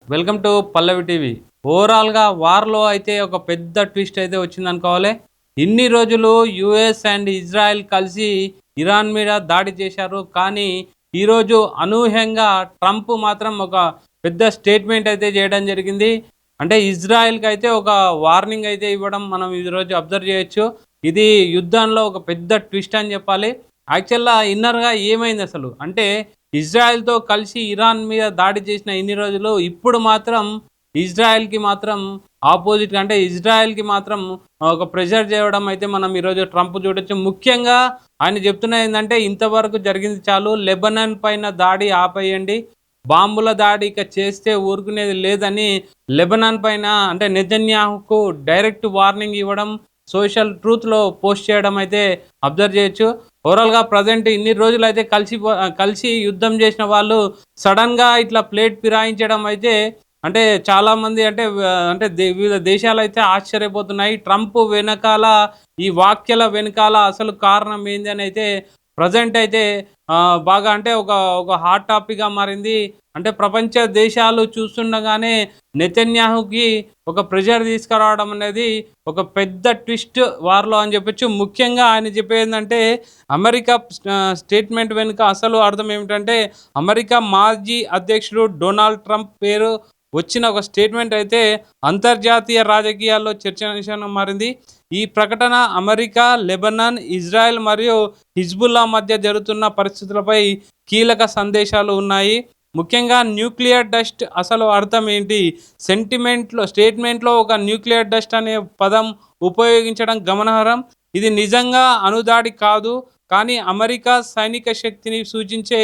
Welcome to Pallavi TV. ఓవరాల్గా వార్లో అయితే ఒక పెద్ద ట్విస్ట్ అయితే వచ్చిందనుకోవాలి. ఇన్ని రోజులు యుఎస్ అండ్ ఇజ్రాయెల్ కలిసి ఇరాన్ మీద దాడి చేశారు. కానీ ఈరోజు అనూహ్యంగా ట్రంప్ మాత్రం ఒక పెద్ద స్టేట్మెంట్ అయితే చేయడం జరిగింది. అంటే ఇజ్రాయెల్కి అయితే ఒక వార్నింగ్ అయితే ఇవ్వడం మనం ఈరోజు అబ్జర్వ్ చేయొచ్చు. ఇది యుద్ధంలో ఒక పెద్ద ట్విస్ట్ అని చెప్పాలి. యాక్చువల్గా ఇన్నర్గా ఏమైంది అసలు అంటే ఇజ్రాయెల్‌తో కలిసి ఇరాన్ మీద దాడి చేసిన ఇన్ని రోజులు, ఇప్పుడు మాత్రం ఇజ్రాయెల్‌కి మాత్రం ఆపోజిట్‌గా అంటే ఇజ్రాయెల్‌కి మాత్రం ఒక ప్రెషర్ చేయడం అయితే మనం ఈరోజు ట్రంప్ చూడొచ్చు. ముఖ్యంగా ఆయన చెప్తున్నదేందంటే, ఇంతవరకు జరిగింది చాలు. లెబనాన్ పైన దాడి ఆపేయండి. బాంబుల దాడి ఇక చేస్తే ఊరుకునేది లేదని లెబనాన్ పైన అంటే నెతన్యాహుకు డైరెక్ట్ వార్నింగ్ ఇవ్వడం, సోషల్ ట్రూత్‌లో పోస్ట్ చేయడం అయితే అబ్జర్వ్ చేయొచ్చు. ఓవరాల్‌గా ప్రజెంట్ ఇన్ని రోజులైతే కలిసి యుద్ధం చేసిన వాళ్ళు సడెన్‌గా ఇట్లా ప్లేట్ ఫిరాయించడం అయితే అంటే చాలామంది అంటే వివిధ దేశాలైతే ఆశ్చర్యపోతున్నాయి. ట్రంప్ వెనకాల ఈ వ్యాఖ్యల వెనకాల అసలు కారణం ఏంది అని అయితే ప్రెజెంట్ అయితే బాగా అంటే ఒక ఒక హాట్ టాపిక్‌గా మారింది. అంటే ప్రపంచ దేశాలు చూస్తుండగానే నెతన్యాహుకి ఒక ప్రెషర్ తీసుకురావడం అనేది ఒక పెద్ద ట్విస్ట్ వార్‌లో అని చెప్పొచ్చు. ముఖ్యంగా ఆయన చెప్పేదేందంటే అమెరికా స్టేట్మెంట్ వెనుక అసలు అర్థం ఏమిటంటే, అమెరికా మాజీ అధ్యక్షుడు డొనాల్డ్ ట్రంప్ పేరు వచ్చిన ఒక స్టేట్మెంట్ అయితే అంతర్జాతీయ రాజకీయాల్లో చర్చనీయాంశంగా మారింది. ఈ ప్రకటన అమెరికా, లెబనాన్, ఇజ్రాయెల్ మరియు హిజ్బుల్లా మధ్య జరుగుతున్న పరిస్థితులపై కీలక సందేశాలు ఉన్నాయి. ముఖ్యంగా న్యూక్లియర్ డస్ట్ అసలు అర్థం ఏంటి? స్టేట్మెంట్‌లో ఒక న్యూక్లియర్ డస్ట్ అనే పదం ఉపయోగించడం గమనార్హం. ఇది నిజంగా అణుదాడి కాదు. కానీ అమెరికా సైనిక శక్తిని సూచించే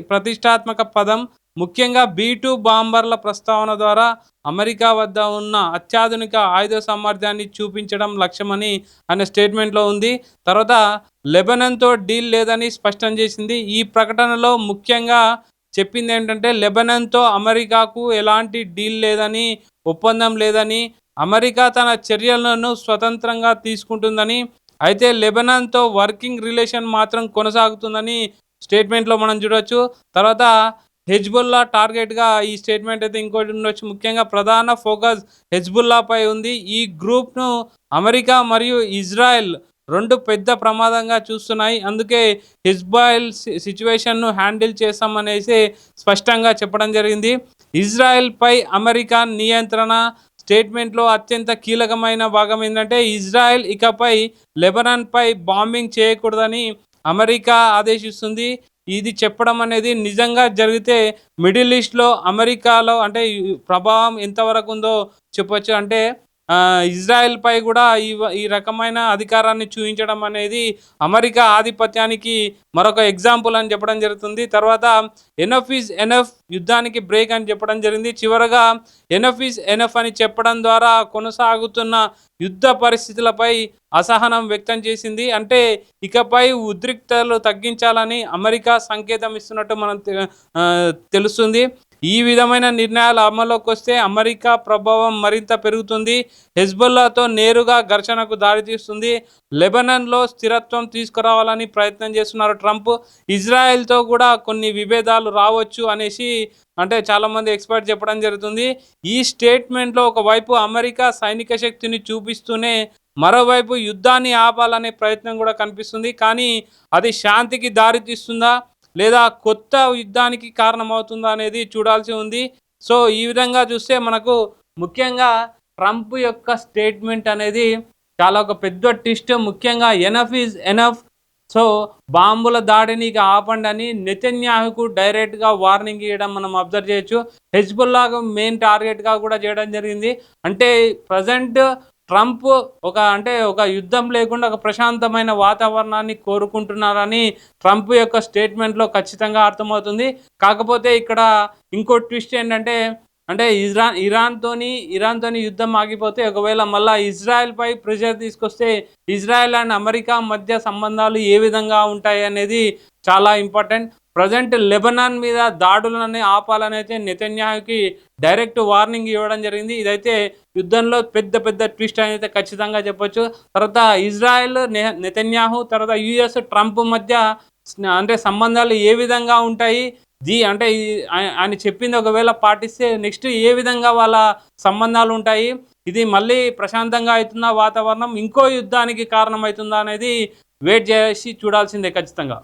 ప్రతిష్టాత్మక పదం. ముఖ్యంగా B-2 బాంబర్ల ప్రస్తావన ద్వారా అమెరికా వద్ద ఉన్న అత్యాధునిక ఆయుధ సామర్థ్యాన్ని చూపించడం లక్ష్యమని ఆయన స్టేట్మెంట్‌లో ఉంది. తర్వాత లెబనాన్‌తో డీల్ లేదని స్పష్టం చేసింది. ఈ ప్రకటనలో ముఖ్యంగా చెప్పిందేంటంటే, లెబనాన్‌తో అమెరికాకు ఎలాంటి డీల్ లేదని, ఒప్పందం లేదని, అమెరికా తన చర్యలను స్వతంత్రంగా తీసుకుంటుందని, అయితే లెబనాన్‌తో వర్కింగ్ రిలేషన్ మాత్రం కొనసాగుతుందని స్టేట్మెంట్‌లో మనం చూడొచ్చు. తర్వాత హెజ్బుల్లా టార్గెట్‌గా ఈ స్టేట్మెంట్ అయితే ఇంకోటి ఉండొచ్చు. ముఖ్యంగా ప్రధాన ఫోకస్ హెజ్బుల్లాపై ఉంది. ఈ గ్రూప్‌ను అమెరికా మరియు ఇజ్రాయెల్ 2 పెద్ద ప్రమాదంగా చూస్తున్నాయి. అందుకే హిజ్బుల్ సిట్యుయేషన్‌ను హ్యాండిల్ చేస్తామనేసి స్పష్టంగా చెప్పడం జరిగింది. ఇజ్రాయెల్‌పై అమెరికా నియంత్రణ స్టేట్మెంట్‌లో అత్యంత కీలకమైన భాగం ఏంటంటే, ఇజ్రాయెల్ ఇకపై లెబనాన్‌పై బాంబింగ్ చేయకూడదని అమెరికా ఆదేశిస్తుంది. ఇది చెప్పడం అనేది నిజంగా జరిగితే మిడిల్ ఈస్ట్‌లో అమెరికాలో అంటే ఈ ప్రభావం ఎంతవరకు ఉందో చెప్పొచ్చు. అంటే ఇజ్రాయెల్‌పై కూడా ఈ రకమైన అధికారాన్ని చూయించడం అనేది అమెరికా ఆధిపత్యానికి మరొక ఎగ్జాంపుల్ అని చెప్పడం జరుగుతుంది. తర్వాత ఎనఫ్ ఈజ్ ఎనఫ్, యుద్ధానికి బ్రేక్ అని చెప్పడం జరిగింది. చివరగా ఎనఫ్ ఈజ్ ఎనఫ్ అని చెప్పడం ద్వారా కొనసాగుతున్న యుద్ధ పరిస్థితులపై అసహనం వ్యక్తం చేసింది. అంటే ఇకపై ఉద్రిక్తతలు తగ్గించాలని అమెరికా సంకేతం ఇస్తున్నట్టు మనం తెలుస్తుంది. ఈ విధమైన నిర్ణయాలు అమల్లోకి వస్తే అమెరికా ప్రభావం మరింత పెరుగుతుంది. హెజ్బుల్లాతో నేరుగా ఘర్షణకు దారితీస్తుంది. లెబనాన్‌లో స్థిరత్వం తీసుకురావాలని ప్రయత్నం చేస్తున్నారు ట్రంప్. ఇజ్రాయెల్‌తో కూడా కొన్ని విభేదాలు రావచ్చు అనేసి అంటే చాలామంది ఎక్స్‌పర్ట్ చెప్పడం జరుగుతుంది. ఈ స్టేట్మెంట్‌లో ఒకవైపు అమెరికా సైనిక శక్తిని చూపిస్తూనే, మరోవైపు యుద్ధాన్ని ఆపాలనే ప్రయత్నం కూడా కనిపిస్తుంది. కానీ అది శాంతికి దారితీస్తుందా? లేదా కొత్త యుద్ధానికి కారణమవుతుందా అనేది చూడాల్సి ఉంది. సో, ఈ విధంగా చూస్తే మనకు ముఖ్యంగా ట్రంప్ యొక్క స్టేట్మెంట్ అనేది చాలా ఒక పెద్ద ట్విస్ట్. ముఖ్యంగా ఎనఫ్ ఈజ్ ఎనఫ్. సో, బాంబుల దాడిని ఇక ఆపండని నెతన్యాహుకు డైరెక్ట్‌గా వార్నింగ్ ఇయ్యడం మనం అబ్జర్వ్ చేయొచ్చు. హెజ్బుల్లాకు మెయిన్ టార్గెట్‌గా కూడా చేయడం జరిగింది. అంటే ప్రెజెంట్ ట్రంప్ ఒక యుద్ధం లేకుండా ఒక ప్రశాంతమైన వాతావరణాన్ని కోరుకుంటున్నారని ట్రంప్ యొక్క స్టేట్మెంట్‌లో ఖచ్చితంగా అర్థమవుతుంది. కాకపోతే ఇక్కడ ఇంకో ట్విస్ట్ ఏంటంటే, అంటే ఇరాన్‌తోని యుద్ధం ఆగిపోతే ఒకవేళ మళ్ళా ఇజ్రాయెల్‌పై ప్రెషర్ తీసుకొస్తే ఇజ్రాయెల్ అండ్ అమెరికా మధ్య సంబంధాలు ఏ విధంగా ఉంటాయనేది చాలా ఇంపార్టెంట్. ప్రెజెంట్ లెబనాన్ మీద దాడులని ఆపాలనైతే నెతన్యాహుకి డైరెక్ట్ వార్నింగ్ ఇవ్వడం జరిగింది. ఇదైతే యుద్ధంలో పెద్ద పెద్ద ట్విస్ట్ అని అయితే ఖచ్చితంగా చెప్పొచ్చు. తర్వాత ఇజ్రాయెల్, నెతన్యాహు, తర్వాత యూఎస్, ట్రంప్ మధ్య అంటే సంబంధాలు ఏ విధంగా ఉంటాయి? అంటే ఆయన చెప్పింది ఒకవేళ పాటిస్తే నెక్స్ట్ ఏ విధంగా వాళ్ళ సంబంధాలు ఉంటాయి, ఇది మళ్ళీ ప్రశాంతంగా అవుతుందా వాతావరణం, ఇంకో యుద్ధానికి కారణమవుతుందా అనేది వెయిట్ చేసి చూడాల్సిందే ఖచ్చితంగా.